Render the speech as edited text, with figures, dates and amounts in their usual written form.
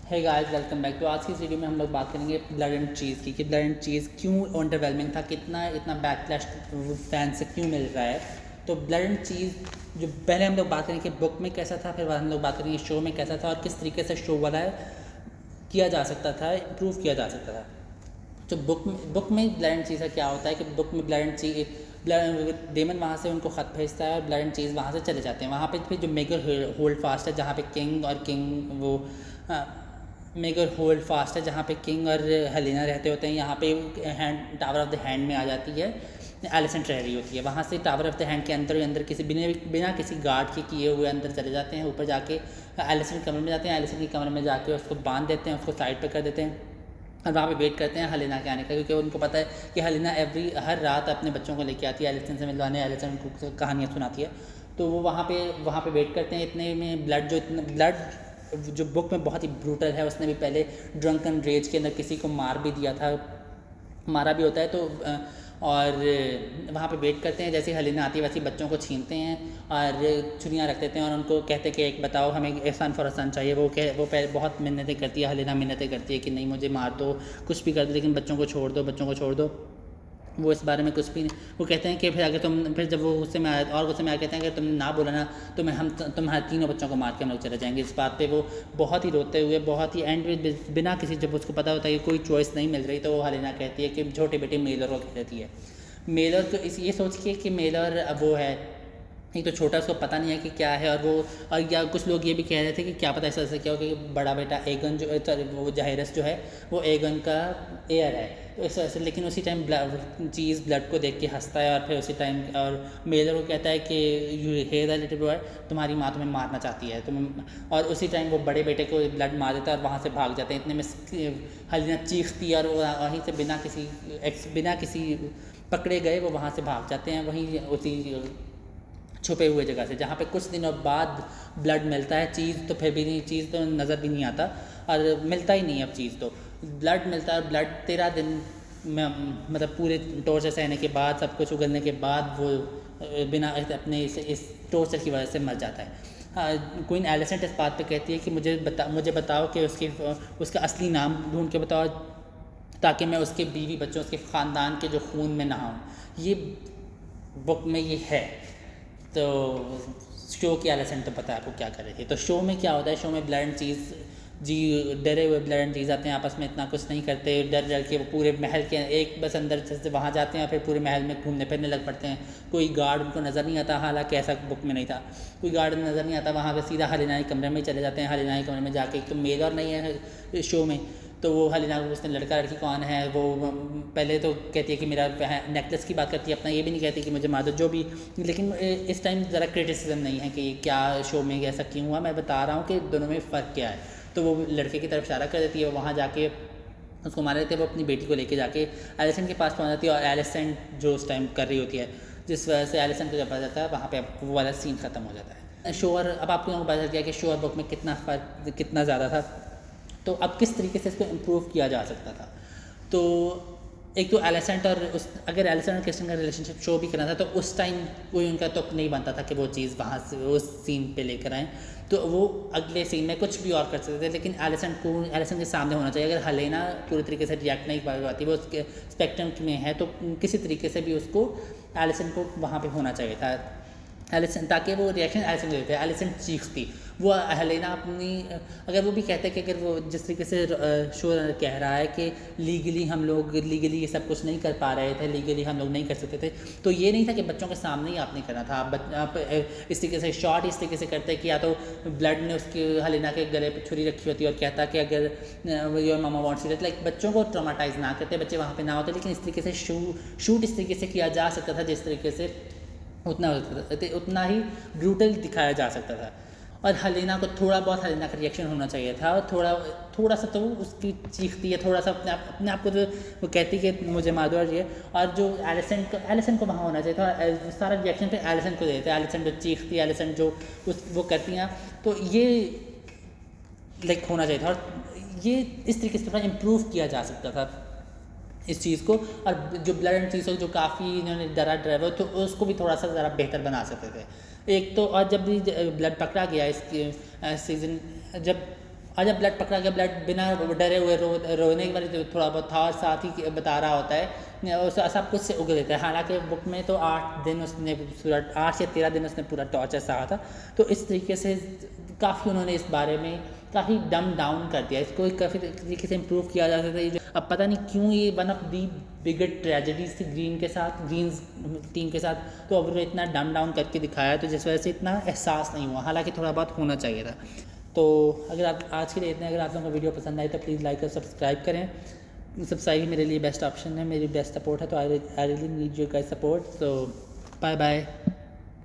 Hey guys, welcome back. तो आज की इस वीडियो में हम लोग बात करेंगे ब्लड एंड चीज़ की कि ब्लड एंड चीज़ क्यों अंडरवेलमिंग था, कितना इतना बैकलैश फैन से क्यों मिल रहा है। तो ब्लड एंड चीज़ जो पहले हम लोग बात करेंगे कि बुक में कैसा था, फिर हम लोग बात करेंगे शो में कैसा था और किस तरीके से शो वाला किया जा सकता था, इम्प्रूव किया जा सकता था। तो बुक में ब्लड एंड चीज़ का क्या होता है कि बुक में ब्लड एंड चीज़ डेमन वहाँ से उनको ख़त भेजता है और ब्लड एंड चीज़ वहाँ से चले जाते हैं। वहाँ पे फिर जो मेगर होल्ड फास्ट है, जहाँ पे किंग वो मेगर होल्ड फास्ट है, जहाँ पे किंग और हेलेना रहते होते हैं। यहाँ पे टावर ऑफ द हैंड में आ जाती है, एलिसेंट रह रही होती है। वहाँ से टावर ऑफ द हैंड के अंदर किसी बिना किसी गार्ड के किए हुए अंदर चले जाते हैं। ऊपर जाके एलिसेंट कमरे में जाते हैं। एलिसेंट के कमरे में जाके उसको बांध देते हैं, उसको साइड पर कर देते हैं और वहाँ पे वेट करते हैं हेलेना के आने का, क्योंकि उनको पता है कि हेलेना हर रात अपने बच्चों को लेके आती है, एलिसेंट से मिलवाने, एलिसेंट को कहानियाँ सुनाती है। तो वो वहाँ पे वेट करते हैं। इतने में ब्लड जो बुक में बहुत ही ब्रूटल है, उसने भी पहले ड्रंकन रेज के अंदर किसी को मारा भी होता है। तो और वहाँ पे वेट करते हैं। जैसे हेलेना आती है वैसे बच्चों को छीनते हैं और छुरियाँ रख देते हैं और उनको कहते हैं कि एक बताओ, हमें एहसान फॉर एहसान चाहिए। वो पहले बहुत मिन्नतें करती है, हेलेना मिन्नतें करती है कि नहीं मुझे मार दो, कुछ भी कर दो, लेकिन बच्चों को छोड़ दो। वो इस बारे में कुछ भी नहीं। वो कहते हैं कि फिर जब वो गुस्से में कहते हैं कि तुम ना बोला ना तो तुम्हारे तीनों बच्चों को मार के हम लोग चले जाएंगे। इस बात पे वो बहुत ही रोते हुए, बहुत ही एंड में बिना किसी, जब उसको पता होता है कि कोई चॉइस नहीं मिल रही, तो वो हेलेना कहती है कि छोटे बेटे मेलर को कह देती है। मेलर तो ये सोच के कि मेलर वो है एक तो छोटा, उसको पता नहीं है कि क्या है। और या कुछ लोग ये भी कह रहे थे कि क्या पता ऐसा क्या हो कि बड़ा बेटा एगन वो जाहिरस जो है वो एगन का एयर है। तो ऐसे लेकिन उसी टाइम चीज़ ब्लड को देख के हंसता है और फिर उसी टाइम और मेलर को कहता है कि you hear the little boy, तुम्हारी माँ तुम्हें मारना चाहती है और उसी टाइम वो बड़े बेटे को ब्लड मार देता है और वहाँ से भाग जाते हैं। इतने में हेलेना चीखती है और वहीं से बिना किसी पकड़े गए वो वहाँ से भाग जाते हैं, वहीं उसी छुपे हुए जगह से, जहाँ पे कुछ दिनों बाद ब्लड मिलता है। चीज़ तो नज़र भी नहीं आता और मिलता ही नहीं अब चीज़ तो ब्लड मिलता है। और ब्लड 13 दिन में मतलब पूरे टॉर्चर सहने के बाद, सब कुछ उगलने के बाद वो बिना अपने इस टॉर्चर की वजह से मर जाता है। क्वीन एलिसेंट इस बात पे कहती है कि मुझे बताओ कि उसका असली नाम ढूंढ के बताओ, ताकि मैं उसके बीवी बच्चों, उसके ख़ानदान के जो खून में नहाऊं। ये बुक में ये है। तो शो की एलिसेंट तो पता है आपको क्या कर रही थी। तो शो में क्या होता है, शो में ब्लड एंड चीज़ डरे हुए ब्लड एंड चीज़ आते हैं, आपस में इतना कुछ नहीं करते, डर के वो पूरे महल के एक बस अंदर से वहाँ जाते हैं और फिर पूरे महल में घूमने फिरने लग पड़ते हैं। कोई गार्ड उनको नज़र नहीं आता, हालांकि ऐसा बुक में नहीं था, कोई गार्ड नज़र नहीं आता। वहाँ पर सीधा हेलेना के कमरे में चले जाते हैं। हेलेना के कमरे में जाके, एक तो मेलर नहीं है शो में, तो वो हेलेना को पूछते हैं लड़का लड़की कौन है। वो पहले तो कहती है कि मेरा नेकलेस की बात करती है, अपना ये भी नहीं कहती कि मुझे मार दो जो भी। लेकिन इस टाइम ज़रा क्रिटिसिज्म नहीं है कि क्या शो में ऐसा क्यों हुआ, मैं बता रहा हूँ कि दोनों में फ़र्क क्या है। तो वो लड़के की तरफ इशारा कर देती है, वहाँ जाके उसको मार देते हैं। वो अपनी बेटी को लेके जाके एलिसेंट के पास पहुँच जाती है और एलिसेंट जो उस टाइम कर रही होती है, जिस वजह से एलिसेंट को जब पता जाता है, वहाँ पे वो वाला सीन ख़त्म हो जाता है। शोर अब आपको पता चल गया कि शोर बुक में कितना ज़्यादा था। तो अब किस तरीके से इसको इम्प्रूव किया जा सकता था। तो एक तो एलिसेंट और अगर एलिसेंट और क्रिस्टन का रिलेशनशिप शो भी करना था, तो उस टाइम कोई उनका तो नहीं बनता था कि वो चीज़ वहाँ से उस सीन पे लेकर आएँ। तो वो अगले सीन में कुछ भी और कर सकते थे, लेकिन एलिसेंट के सामने होना चाहिए। अगर हेलेना पूरी तरीके से रिएक्ट नहीं कर पाती, वो उसके स्पेक्ट्रम में है, तो किसी तरीके से भी उसको एलिसेंट को वहाँ पर होना चाहिए था एलिसेंट, ताकि वो रिएक्शन एलिसेंट देते हैं। एलिसेंट चीखती, वो हेलेना अपनी, अगर वो भी कहते हैं कि अगर वो जिस तरीके से शो कह रहा है कि लीगली ये सब कुछ नहीं कर पा रहे थे, लीगली हम लोग नहीं कर सकते थे, तो ये नहीं था कि बच्चों के सामने ही आपने करना था। आप इस तरीके से शॉट इस तरीके से करते कि या तो ब्लड ने उसके हेलेना के गले पर छुरी रखी होती और कहता कि अगर your mama wants you, like बच्चों को ट्रॉमाटाइज ना करते, बच्चे वहाँ पर ना होते, लेकिन इस तरीके से शूट इस तरीके से किया जा सकता था जिस तरीके से उतना ही ब्रूटल दिखाया जा सकता था। और हेलेना को थोड़ा बहुत हेलेना का रिएक्शन होना चाहिए था, और थोड़ा सा तो उसकी चीखती है, थोड़ा सा अपने आप को तो वो कहती कि मुझे मार दो। और जो एलिसेंट को वहाँ होना चाहिए था, सारा रिएक्शन पे एलिसेंट को देते हैं। एलिसेंट जो चीखती है, एलिसेंट जो वो करती हैं, तो ये लाइक होना चाहिए था। और ये इस तरीके से थोड़ा इम्प्रूव किया जा सकता था इस चीज़ को। और जो ब्लड एंड चीज़ जो काफ़ी इन्होंने ड्राइवर, तो उसको भी थोड़ा सा ज़रा बेहतर बना सकते थे। एक तो और जब भी ब्लड पकड़ा गया इस सीज़न, जब और जब ब्लड पकड़ा गया, ब्लड बिना डरे हुए रोने की वाली थोड़ा बहुत था, और साथ ही बता रहा होता है उस सब कुछ से उग देता है। हालांकि बुक में तो 8 दिन उसने पूरा 8 या 13 दिन उसने पूरा टॉर्चर सहा था। तो इस तरीके से काफ़ी उन्होंने इस बारे में काफ़ी डम डाउन कर दिया, इसको काफ़ी तरीके से इम्प्रूव किया जा सकता है। अब पता नहीं क्यों ये one of the biggest tragedies थी ग्रीन्स टीम के साथ, तो अब इतना डम डाउन करके दिखाया, तो जिस वजह से इतना एहसास नहीं हुआ, हालांकि थोड़ा बहुत होना चाहिए था। तो अगर आप आज के लिए इतने, अगर आप लोगों को वीडियो पसंद आई तो प्लीज़ लाइक और सब्सक्राइब करें। सब्सक्राइब ही मेरे लिए बेस्ट ऑप्शन है, मेरी बेस्ट सपोर्ट है, तो I really need your guys support. तो बाय बाय।